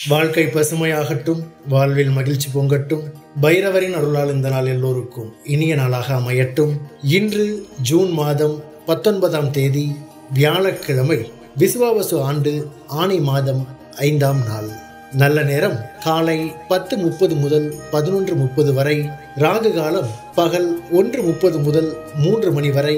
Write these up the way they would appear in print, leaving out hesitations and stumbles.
வாழ்க்கை பசுமையாகட்டும், வாழ்வில் மகிழ்ச்சி பொங்கட்டும். பைரவரின் அருளால் இந்த நாள் எல்லோருக்கும் இனிய நாளாக அமையட்டும். இன்று ஜூன் மாதம் 19ஆம் தேதி வியாழக்கிழமை, விசுவாவசு ஆண்டு ஆனி மாதம் 5ஆம் நாள். நல்ல நேரம் காலை 10:30 முதல் 11:30 வரை. ராகு காலம் பகல் 1:30 முதல் 3 மணி வரை.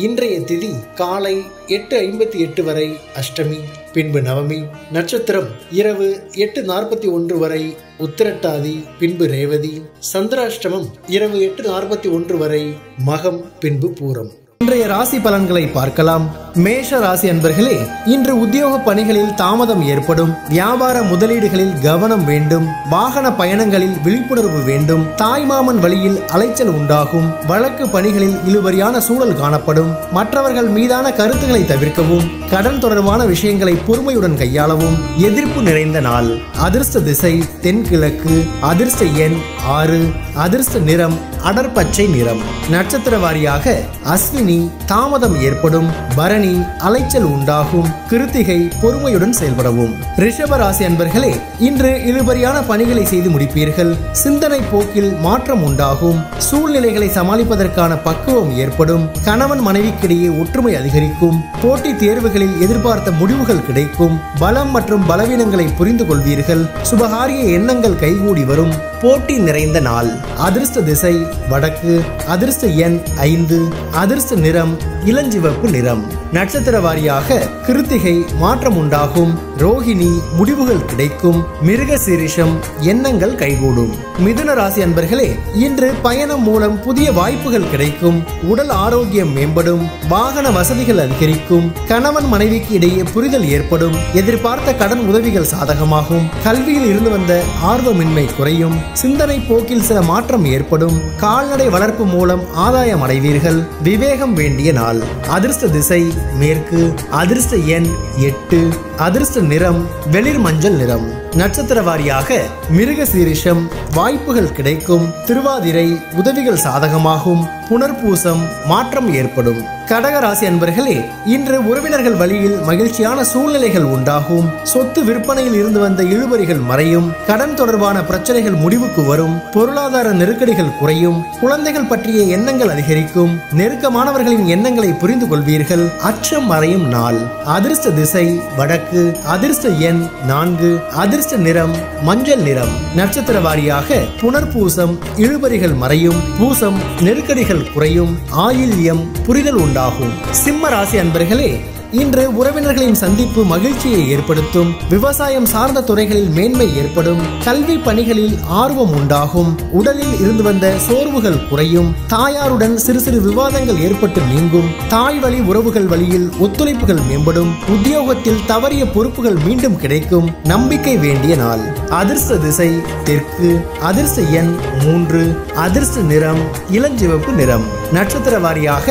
இன்றைய திதி காலை 8:58 வரை அஷ்டமி, பின்பு நவமி. நட்சத்திரம் இரவு 8:41 வரை உத்திரட்டாதி, பின்பு ரேவதி. சந்திராஷ்டமம் இரவு 8:41 வரை மகம், பின்பு பூரம். இன்றைய ராசி பலன்களை பார்க்கலாம். மேஷ ராசி அன்பர்களே, இன்று உத்தியோக பணிகளில் தாமதம் ஏற்படும். வியாபார முதலீடுகளில் கவனம் வேண்டும். வாகன பயணங்களில் விழிப்புணர்வு வேண்டும். தாய்மாமன் வழியில் அலைச்சல் உண்டாகும். வழக்கு பணிகளில் இழுபறியான சூழல் காணப்படும். மற்றவர்கள் மீதான கருத்துக்களை தவிர்க்கவும். கடன் தொடர்பான விஷயங்களை பொறுமையுடன் கையாளவும். எதிர்ப்பு நிறைந்த நாள். அதிர்ஷ்ட திசை தென்கிழக்கு. அதிர்ஷ்ட எண் 6. அதிர்ஷ்ட நிறம் அடர் பச்சை நிறம். நட்சத்திர வாரியாக அஸ்வினி தாமதம் ஏற்படும். பரணி அலைச்சல் உண்டாகும். கிருத்திகை பொறுமையுடன் செயல்படவும். ரிஷப ராசி அன்பர்களே, இன்று இழுபறியான பணிகளை செய்து முடிப்பீர்கள். சிந்தனை போக்கில் மாற்றம் உண்டாகும். சூழ்நிலைகளை சமாளிப்பதற்கான பக்குவம் ஏற்படும். கணவன் மனைவிக்கிடையே ஒற்றுமை அதிகரிக்கும். போட்டித் தேர்வுகளில் எதிர்பார்த்த முடிவுகள் கிடைக்கும். பலம் மற்றும் பலவீனங்களை புரிந்து கொள்வீர்கள். சுபகாரிய எண்ணங்கள் கைகூடி வரும். போட்டி நிறைந்த நாள். அதிர்ஷ்ட திசை வடக்கு. அதிர்ஷ்ட எண் 5. அதிர்ஷ்ட நிறம் இளஞ்சிவப்பு நிறம். நட்சத்திர வாரியாக கிருத்திகை மாற்றம் உண்டாகும். ரோஹிணி முடிவுகள் கிடைக்கும். மிருக சீரிஷம் எண்ணங்கள் கைகூடும். மிதுன ராசி அன்பர்களே, இன்று பயணம் மூலம் புதிய வாய்ப்புகள் கிடைக்கும். உடல் ஆரோக்கியம் மேம்படும். வாகன வசதிகள் அதிகரிக்கும். கணவன் மனைவிக்கு இடையே புரிதல் ஏற்படும். எதிர்பார்த்த கடன் உதவிகள் சாதகமாகும். கல்வியில் இருந்து வந்த ஆர்வமின்மை குறையும். சிந்தனை போக்கில் சில மாற்றம் ஏற்படும். கால்நடை வளர்ப்பு மூலம் ஆதாயம் அடைவீர்கள். விவேகம் வேண்டிய நாள். அதிர்ஷ்ட திசை மேற்கு. அதிர்ஷ்ட எண் 8. அதிர்ஷ்ட நிறம் வெளிர் மஞ்சள் நிறம். நட்சத்திர வாரியாக மிருக சீரிஷம் வாய்ப்புகள் கிடைக்கும். திருவாதிரை உதவிகள் சாதகமாகும். புனர்பூசம் மாற்றம் ஏற்படும். கடக ராசி அன்பர்களே, இன்று உறவினர்கள் வழியில் மகிழ்ச்சியான சூழ்நிலைகள் உண்டாகும். சொத்து விற்பனையில் இருந்து வந்த இழுபறிகள் மறையும். கடன் தொடர்பான பிரச்சனைகள் முடிவுக்கு வரும். பொருளாதார நெருக்கடிகள் குறையும். குழந்தைகள் பற்றிய எண்ணங்கள் அதிகரிக்கும். நெருக்கமானவர்களின் எண்ணங்களை புரிந்து கொள்வீர்கள். அச்சம் மறையும் நாள். அதிர்ஷ்ட திசை வடக்கு. அதிர்ஷ்ட எண் 4. அதிர்ஷ்ட நிறம் மஞ்சள் நிறம். நட்சத்திர வாரியாக புனர்பூசம் இழுபறிகள் மறையும். பூசம் நெருக்கடிகள் குறையும். ஆயில்யம் புரிதல் உண்டாகும். சிம்ம ராசி அன்பர்களே, இன்று உறவினர்களின் சந்திப்பு மகிழ்ச்சியை ஏற்படுத்தும். விவசாயம் சார்ந்த துறைகளில் மேன்மை ஏற்படும். கல்வி பணிகளில் ஆர்வம் உண்டாகும். உடலில் இருந்து வந்த சோர்வுகள் குறையும். தாயாருடன் சிறு சிறு விவாதங்கள் ஏற்பட்டு நீங்கும். தாய் வழி உறவுகள் வழியில் ஒத்துழைப்புகள் மேம்படும். உத்தியோகத்தில் தவறிய பொறுப்புகள் மீண்டும் கிடைக்கும். நம்பிக்கை வேண்டிய நாள். அதிர்ஷ்ட திசை தெற்கு. அதிர்ஷ்ட எண் 3. அதிர்ஷ்ட நிறம் இளஞ்சிவப்பு நிறம். நட்சத்திர வாரியாக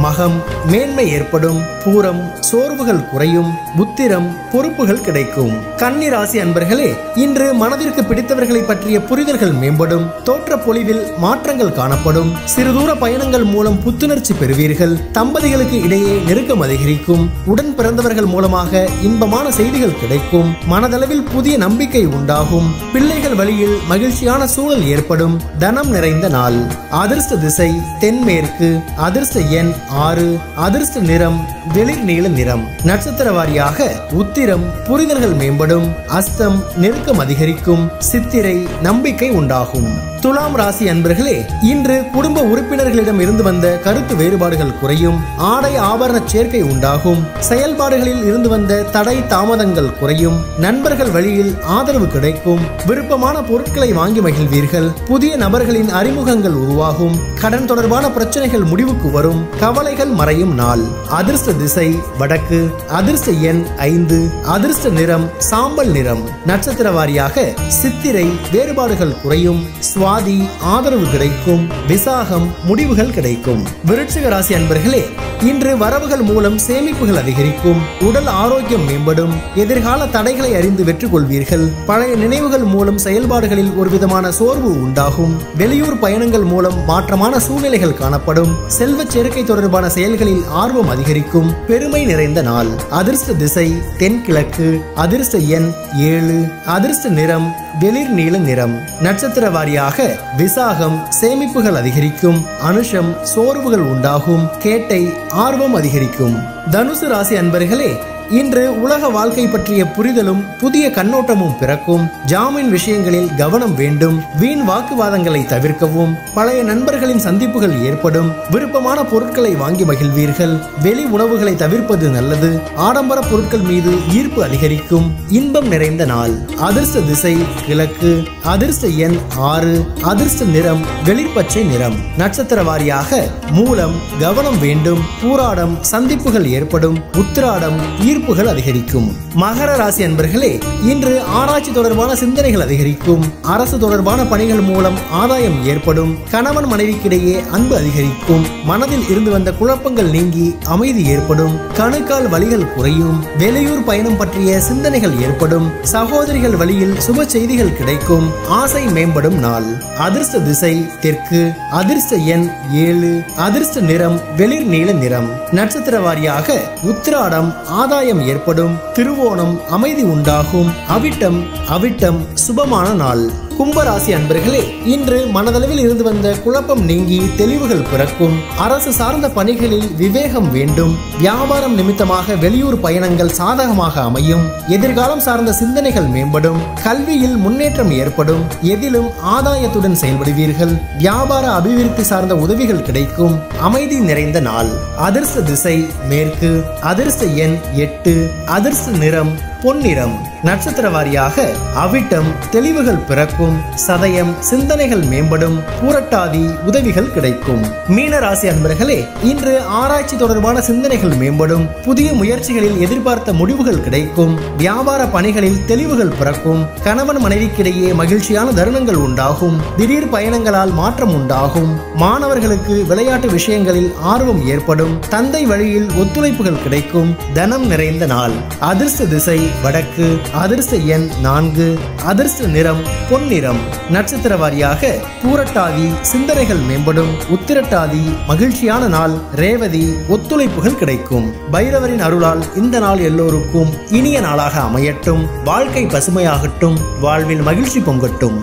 மகம் மேன்மை ஏற்படும். பூரம் சோர்வுகள் குறையும். உத்திரம் பொறுப்புகள் கிடைக்கும். கன்னி ராசி அன்பர்களே, இன்று மனதிற்கு பிடித்தவர்களை பற்றிய புரிதல்கள் மேம்படும். தோற்ற பொலிவில் மாற்றங்கள் காணப்படும். சிறுதூர பயணங்கள் மூலம் புத்துணர்ச்சி பெறுவீர்கள். தம்பதிகளுக்கு இடையே நெருக்கம் அதிகரிக்கும். உடன் பிறந்தவர்கள் மூலமாக இன்பமான செய்திகள் கிடைக்கும். மனதளவில் புதிய நம்பிக்கை உண்டாகும். பிள்ளைகள் வழியில் மகிழ்ச்சியான சூழல் ஏற்படும். தனம் நிறைந்த நாள். அதிர்ஷ்ட திசை தென்மேற்கு. அதிர்ஷ்ட எண் 6. அதிர்ஷ்ட நிறம் வெளிர் நீல நிறம். நட்சத்திர வாரியாக உத்திரம் புரிதல்கள் மேம்படும். அஸ்தம் நெருக்கம் அதிகரிக்கும். சித்திரை நம்பிக்கை உண்டாகும். துலாம் ராசி அன்பர்களே, இன்று குடும்ப உறுப்பினர்களிடம் இருந்து வந்த கருத்து வேறுபாடுகள் குறையும். ஆடை ஆபரண சேர்க்கை உண்டாகும். செயல்பாடுகளில் இருந்து வந்த தடை தாமதங்கள் குறையும். நண்பர்கள் வழியில் ஆதரவு கிடைக்கும். விருப்பமான பொருட்களை வாங்கி மகிழ்வீர்கள். புதிய நபர்களின் அறிமுகங்கள் உருவாகும். கடன் தொடர்பான பிரச்சனைகள் முடிவுக்கு வரும். கவலைகள் மறையும் நாள். அதிர்ஷ்ட திசை வடக்கு. அதிர்ஷ்ட எண் 5. அதிர்ஷ்ட நிறம் சாம்பல் நிறம். நட்சத்திர வாரியாக சித்திரை வேறுபாடுகள் குறையும். சுவாதி ஆதரவு கிடைக்கும். விசாகம் முடிவுகள் கிடைக்கும். விருச்சிக ராசி அன்பர்களே, இன்று வரவுகள் மூலம் சேமிப்புகள் அதிகரிக்கும். உடல் ஆரோக்கியம் மேம்படும். எதிர்கால தடைகளை அறிந்து வெற்றி கொள்வீர்கள். பழைய நினைவுகள் மூலம் செயல்பாடுகளில் ஒரு விதமான சோர்வு உண்டாகும். வெளியூர் பயணங்கள் மூலம் மாற்றமான சூழ்நிலைகள் காணப்படும். ஏற்படும். செல்வ சேர்க்கை தொடர்பான செயல்களில் ஆர்வம் அதிகரிக்கும். பெருமை நிறைந்த நாள். அதிர்ஷ்ட திசை தென்கிழக்கு. அதிர்ஷ்ட எண் 7. அதிர்ஷ்ட நிறம் வெளிர் நீல நிறம். நட்சத்திர வாரியாக விசாகம் சேமிப்புகள் அதிகரிக்கும். அனுஷம் சோர்வுகள் உண்டாகும். கேட்டை ஆர்வம் அதிகரிக்கும். தனுசு ராசி அன்பர்களே, இன்று உலக வாழ்க்கை பற்றிய புரிதலும் புதிய கண்ணோட்டமும் பிறக்கும். ஜாமீன் விஷயங்களில் கவனம் வேண்டும். வீண் வாக்குவாதங்களை தவிர்க்கவும். பழைய நண்பர்களின் சந்திப்புகள் ஏற்படும். விருப்பமான பொருட்களை வாங்கி மகிழ்வீர்கள். வெளி உணவுகளை தவிர்ப்பது நல்லது. ஆடம்பர பொருட்கள் மீது ஈர்ப்பு அதிகரிக்கும். இன்பம் நிறைந்த நாள். அதிர்ஷ்ட திசை கிழக்கு. அதிர்ஷ்ட எண் 6. அதிர்ஷ்ட நிறம் வெளிர்பச்சை நிறம். நட்சத்திர வாரியாக மூலம் கவனம் வேண்டும். பூராடம் சந்திப்புகள் ஏற்படும். உத்திராடம் ஈர்ப்புகள் அதிகரிக்கும். மகர ராசி அன்பர்களே, இன்று ஆராய்ச்சி தொடர்பான சிந்தனைகள் அதிகரிக்கும். அரசு தொடர்பான பணிகள் மூலம் ஆதாயம் ஏற்படும். கணவன் மனைவிக்கிடையே அன்பு அதிகரிக்கும். மனதில் இருந்து வந்த குழப்பங்கள் நீங்கி அமைதி ஏற்படும். கணுக்கால் வலிகள் குறையும். வெளியூர் பயணம் பற்றிய சிந்தனைகள் ஏற்படும். சகோதரிகள் வழியில் சுப செய்திகள் கிடைக்கும். ஆசை மேம்படும் நாள். அதிர்ஷ்ட திசை தெற்கு. அதிர்ஷ்ட எண் 7. அதிர்ஷ்ட நிறம் வெளிர் நீல நிறம். நட்சத்திர வாரியாக உத்திராடம் ஆதாயம் ஏற்படும். திருவோணம் அமைதி உண்டாகும். அவிட்டம் சுபமான நாள். கும்பராசி அன்பர்களே, இன்று மனதளவில் இருந்து வந்த குழப்பம் நீங்கி தெளிவுகள் பிறக்கும். அரசு சார்ந்த பணிகளில் விவேகம் வேண்டும். வியாபாரம் நிமித்தமாக வெளியூர் பயணங்கள் சாதகமாக அமையும். எதிர்காலம் சார்ந்த சிந்தனைகள் மேம்படும். கல்வியில் முன்னேற்றம் ஏற்படும். எதிலும் ஆதாயத்துடன் செயல்படுவீர்கள். வியாபார அபிவிருத்தி சார்ந்த உதவிகள் கிடைக்கும். அமைதி நிறைந்த நாள். அதிர்ஷ்ட திசை மேற்கு. அதிர்ஷ்ட எண் 8. அதிர்ஷ்ட நிறம் பொன்னிறம். நட்சத்திர வாரியாக அவிட்டம் தெளிவுகள் பிறக்கும். சதயம் சிந்தனைகள் மேம்படும். பூரட்டாதி உதவிகள் கிடைக்கும். மீன ராசி அன்பர்களே, இன்று ஆராய்ச்சி தொடர்பான சிந்தனைகள் மேம்படும். புதிய முயற்சிகளில் எதிர்பார்த்த முடிவுகள் கிடைக்கும். வியாபார பணிகளில் தெளிவுகள் பிறக்கும். கணவன் மனைவிக்கிடையே மகிழ்ச்சியான தருணங்கள் உண்டாகும். திடீர் பயணங்களால் மாற்றம் உண்டாகும். மாணவர்களுக்கு விளையாட்டு விஷயங்களில் ஆர்வம் ஏற்படும். தந்தை வழியில் ஒத்துழைப்புகள் கிடைக்கும். தனம் நிறைந்த நாள். அதிர்ஷ்ட திசை வடக்கு. அதிர்ஷ்ட எண் 4. அதிர்ஷ்ட நிறம் பொன்னிறம். நட்சத்திர வாரியாக பூரட்டாதி சிந்தனைகள் மேம்படும். உத்திரட்டாதி மகிழ்ச்சியான நாள். ரேவதி ஒத்துழைப்புகள் கிடைக்கும். பைரவரின் அருளால் இந்த நாள் எல்லோருக்கும் இனிய நாளாக அமையட்டும். வாழ்க்கை பசுமையாகட்டும். வாழ்வில் மகிழ்ச்சி பொங்கட்டும்.